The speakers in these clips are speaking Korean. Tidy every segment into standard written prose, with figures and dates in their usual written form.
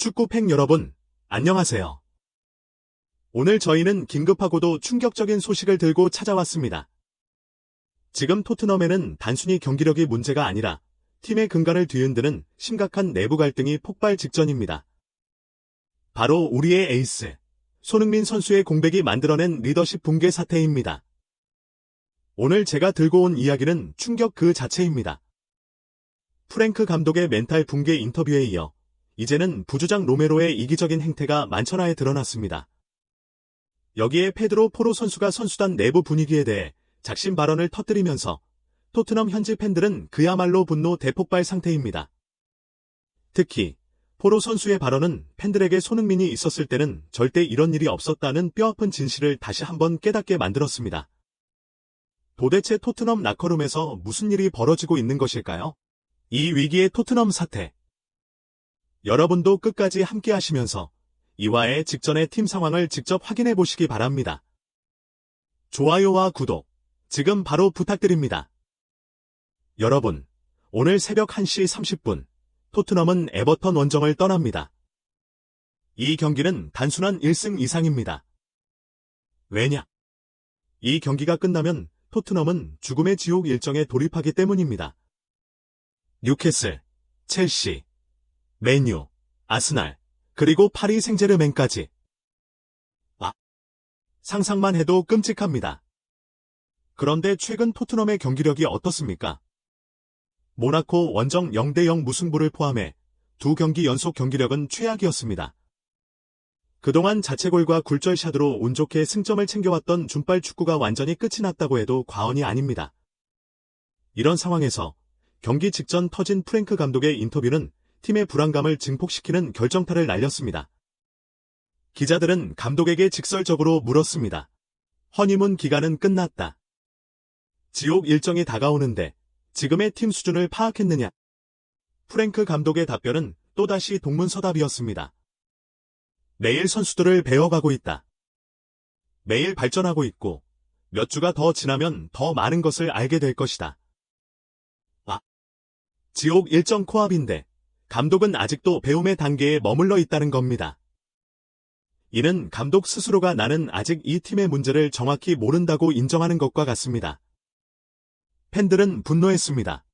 축구팬 여러분, 안녕하세요. 오늘 저희는 긴급하고도 충격적인 소식을 들고 찾아왔습니다. 지금 토트넘에는 단순히 경기력이 문제가 아니라 팀의 근간을 뒤흔드는 심각한 내부 갈등이 폭발 직전입니다. 바로 우리의 에이스, 손흥민 선수의 공백이 만들어낸 리더십 붕괴 사태입니다. 오늘 제가 들고 온 이야기는 충격 그 자체입니다. 프랭크 감독의 멘탈 붕괴 인터뷰에 이어 이제는 부주장 로메로의 이기적인 행태가 만천하에 드러났습니다. 여기에 페드로 포로 선수가 선수단 내부 분위기에 대해 작심 발언을 터뜨리면서 토트넘 현지 팬들은 그야말로 분노 대폭발 상태입니다. 특히 포로 선수의 발언은 팬들에게 손흥민이 있었을 때는 절대 이런 일이 없었다는 뼈아픈 진실을 다시 한번 깨닫게 만들었습니다. 도대체 토트넘 라커룸에서 무슨 일이 벌어지고 있는 것일까요? 이 위기의 토트넘 사태. 여러분도 끝까지 함께 하시면서 이와의 직전의 팀 상황을 직접 확인해 보시기 바랍니다. 좋아요와 구독, 지금 바로 부탁드립니다. 여러분, 오늘 새벽 1시 30분, 토트넘은 에버턴 원정을 떠납니다. 이 경기는 단순한 1승 이상입니다. 왜냐? 이 경기가 끝나면 토트넘은 죽음의 지옥 일정에 돌입하기 때문입니다. 뉴캐슬, 첼시, 맨유, 아스날, 그리고 파리 생제르맹까지. 상상만 해도 끔찍합니다. 그런데 최근 토트넘의 경기력이 어떻습니까? 모나코 원정 0대0 무승부를 포함해 두 경기 연속 경기력은 최악이었습니다. 그동안 자책골과 굴절샷으로 운 좋게 승점을 챙겨왔던 준빨 축구가 완전히 끝이 났다고 해도 과언이 아닙니다. 이런 상황에서 경기 직전 터진 프랭크 감독의 인터뷰는 팀의 불안감을 증폭시키는 결정타를 날렸습니다. 기자들은 감독에게 직설적으로 물었습니다. 허니문 기간은 끝났다. 지옥 일정이 다가오는데 지금의 팀 수준을 파악했느냐? 프랭크 감독의 답변은 또다시 동문서답이었습니다. 매일 선수들을 배워가고 있다. 매일 발전하고 있고 몇 주가 더 지나면 더 많은 것을 알게 될 것이다. 지옥 일정 코앞인데 감독은 아직도 배움의 단계에 머물러 있다는 겁니다. 이는 감독 스스로가 나는 아직 이 팀의 문제를 정확히 모른다고 인정하는 것과 같습니다. 팬들은 분노했습니다.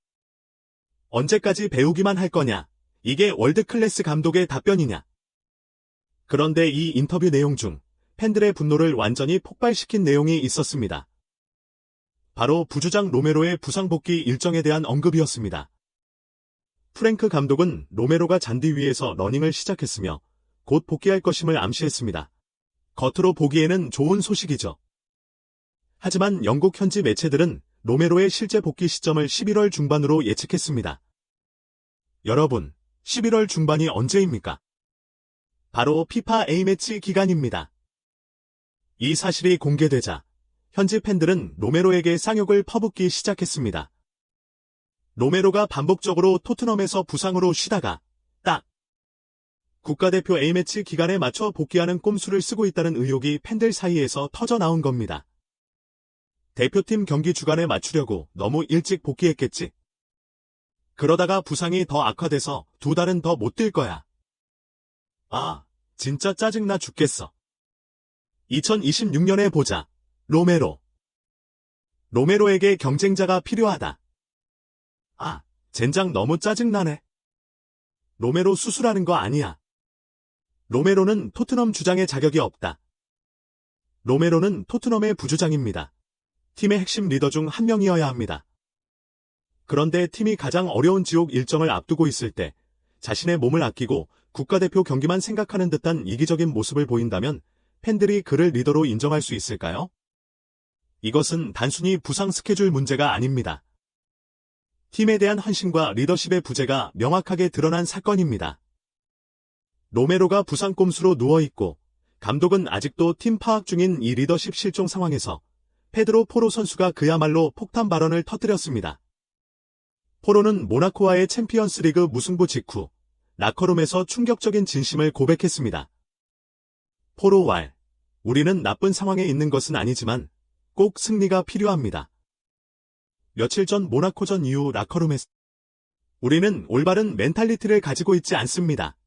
언제까지 배우기만 할 거냐? 이게 월드클래스 감독의 답변이냐? 그런데 이 인터뷰 내용 중 팬들의 분노를 완전히 폭발시킨 내용이 있었습니다. 바로 부주장 로메로의 부상 복귀 일정에 대한 언급이었습니다. 프랭크 감독은 로메로가 잔디 위에서 러닝을 시작했으며 곧 복귀할 것임을 암시했습니다. 겉으로 보기에는 좋은 소식이죠. 하지만 영국 현지 매체들은 로메로의 실제 복귀 시점을 11월 중반으로 예측했습니다. 여러분, 11월 중반이 언제입니까? 바로 피파 A매치 기간입니다. 이 사실이 공개되자 현지 팬들은 로메로에게 쌍욕을 퍼붓기 시작했습니다. 로메로가 반복적으로 토트넘에서 부상으로 쉬다가 딱 국가대표 A매치 기간에 맞춰 복귀하는 꼼수를 쓰고 있다는 의혹이 팬들 사이에서 터져 나온 겁니다. 대표팀 경기 주간에 맞추려고 너무 일찍 복귀했겠지. 그러다가 부상이 더 악화돼서 두 달은 더 못 뛸 거야. 진짜 짜증나 죽겠어. 2026년에 보자. 로메로. 로메로에게 경쟁자가 필요하다. 젠장 너무 짜증나네. 로메로 수술하는 거 아니야. 로메로는 토트넘 주장의 자격이 없다. 로메로는 토트넘의 부주장입니다. 팀의 핵심 리더 중 한 명이어야 합니다. 그런데 팀이 가장 어려운 지옥 일정을 앞두고 있을 때 자신의 몸을 아끼고 국가대표 경기만 생각하는 듯한 이기적인 모습을 보인다면 팬들이 그를 리더로 인정할 수 있을까요? 이것은 단순히 부상 스케줄 문제가 아닙니다. 팀에 대한 헌신과 리더십의 부재가 명확하게 드러난 사건입니다. 로메로가 부상 꼼수로 누워있고 감독은 아직도 팀 파악 중인 이 리더십 실종 상황에서 페드로 포로 선수가 그야말로 폭탄 발언을 터뜨렸습니다. 포로는 모나코와의 챔피언스리그 무승부 직후 라커룸에서 충격적인 진심을 고백했습니다. 포로 왈, 우리는 나쁜 상황에 있는 것은 아니지만 꼭 승리가 필요합니다. 며칠 전 모나코전 이후 라커룸에서 우리는 올바른 멘탈리티를 가지고 있지 않습니다.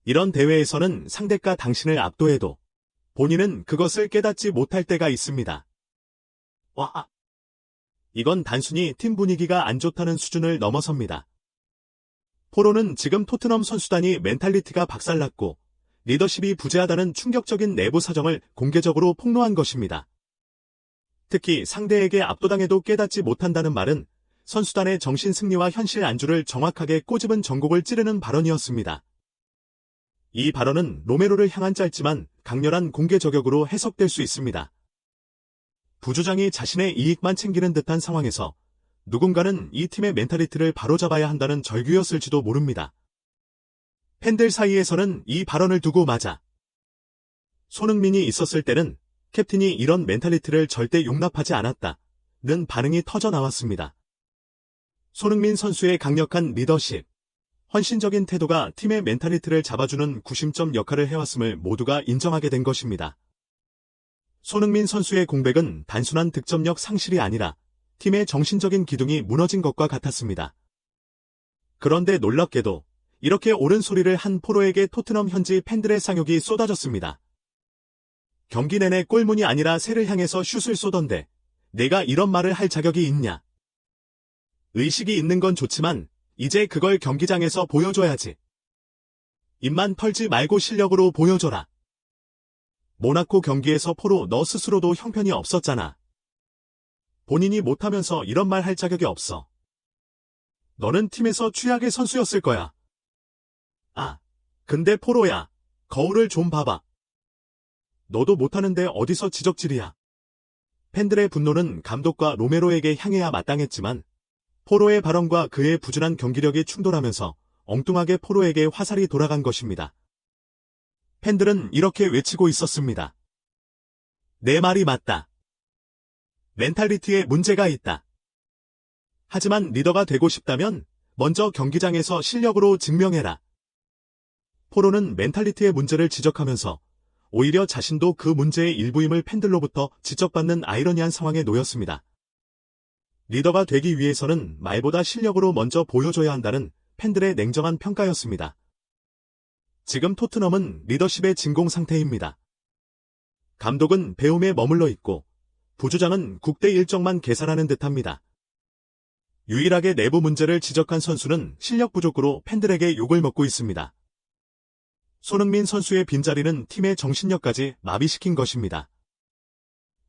이런 대회에서는 상대가 당신을 압도해도 본인은 그것을 깨닫지 못할 때가 있습니다. 와! 이건 단순히 팀 분위기가 안 좋다는 수준을 넘어섭니다. 포로는 지금 토트넘 선수단이 멘탈리티가 박살났고 리더십이 부재하다는 충격적인 내부 사정을 공개적으로 폭로한 것입니다. 특히 상대에게 압도당해도 깨닫지 못한다는 말은 선수단의 정신 승리와 현실 안주를 정확하게 꼬집은 전곡을 찌르는 발언이었습니다. 이 발언은 로메로를 향한 짧지만 강렬한 공개 저격으로 해석될 수 있습니다. 부주장이 자신의 이익만 챙기는 듯한 상황에서 누군가는 이 팀의 멘탈리티를 바로잡아야 한다는 절규였을지도 모릅니다. 팬들 사이에서는 이 발언을 두고 맞아 손흥민이 있었을 때는 캡틴이 이런 멘탈리티를 절대 용납하지 않았다는 반응이 터져 나왔습니다. 손흥민 선수의 강력한 리더십, 헌신적인 태도가 팀의 멘탈리티를 잡아주는 구심점 역할을 해왔음을 모두가 인정하게 된 것입니다. 손흥민 선수의 공백은 단순한 득점력 상실이 아니라 팀의 정신적인 기둥이 무너진 것과 같았습니다. 그런데 놀랍게도 이렇게 옳은 소리를 한 포로에게 토트넘 현지 팬들의 쌍욕이 쏟아졌습니다. 경기 내내 골문이 아니라 새를 향해서 슛을 쏘던데 내가 이런 말을 할 자격이 있냐. 의식이 있는 건 좋지만 이제 그걸 경기장에서 보여줘야지. 입만 털지 말고 실력으로 보여줘라. 모나코 경기에서 포로 너 스스로도 형편이 없었잖아. 본인이 못하면서 이런 말 할 자격이 없어. 너는 팀에서 최악의 선수였을 거야. 아, 근데 포로야, 거울을 좀 봐봐. 너도 못하는데 어디서 지적질이야. 팬들의 분노는 감독과 로메로에게 향해야 마땅했지만 포로의 발언과 그의 부진한 경기력이 충돌하면서 엉뚱하게 포로에게 화살이 돌아간 것입니다. 팬들은 이렇게 외치고 있었습니다. 내 말이 맞다. 멘탈리티에 문제가 있다. 하지만 리더가 되고 싶다면 먼저 경기장에서 실력으로 증명해라. 포로는 멘탈리티의 문제를 지적하면서 오히려 자신도 그 문제의 일부임을 팬들로부터 지적받는 아이러니한 상황에 놓였습니다. 리더가 되기 위해서는 말보다 실력으로 먼저 보여줘야 한다는 팬들의 냉정한 평가였습니다. 지금 토트넘은 리더십의 진공 상태입니다. 감독은 배움에 머물러 있고 부주장은 국대 일정만 계산하는 듯합니다. 유일하게 내부 문제를 지적한 선수는 실력 부족으로 팬들에게 욕을 먹고 있습니다. 손흥민 선수의 빈자리는 팀의 정신력까지 마비시킨 것입니다.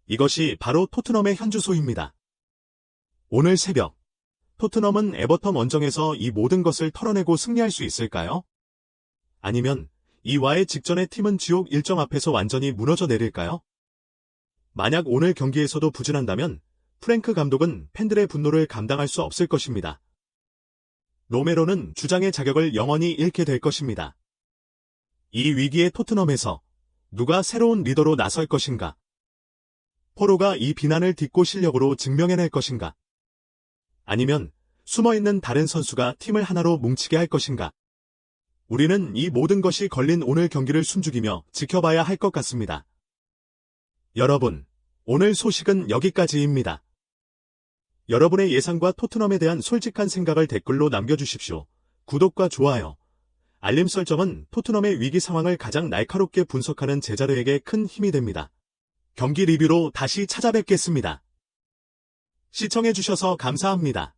이것이 바로 토트넘의 현주소입니다. 오늘 새벽, 토트넘은 에버턴 원정에서 이 모든 것을 털어내고 승리할 수 있을까요? 아니면 이와의 직전의 팀은 지옥 일정 앞에서 완전히 무너져 내릴까요? 만약 오늘 경기에서도 부진한다면 프랭크 감독은 팬들의 분노를 감당할 수 없을 것입니다. 로메로는 주장의 자격을 영원히 잃게 될 것입니다. 이 위기의 토트넘에서 누가 새로운 리더로 나설 것인가? 포로가 이 비난을 딛고 실력으로 증명해낼 것인가? 아니면 숨어있는 다른 선수가 팀을 하나로 뭉치게 할 것인가? 우리는 이 모든 것이 걸린 오늘 경기를 숨죽이며 지켜봐야 할 것 같습니다. 여러분, 오늘 소식은 여기까지입니다. 여러분의 예상과 토트넘에 대한 솔직한 생각을 댓글로 남겨주십시오. 구독과 좋아요, 알림 설정은 토트넘의 위기 상황을 가장 날카롭게 분석하는 제자들에게 큰 힘이 됩니다. 경기 리뷰로 다시 찾아뵙겠습니다. 시청해주셔서 감사합니다.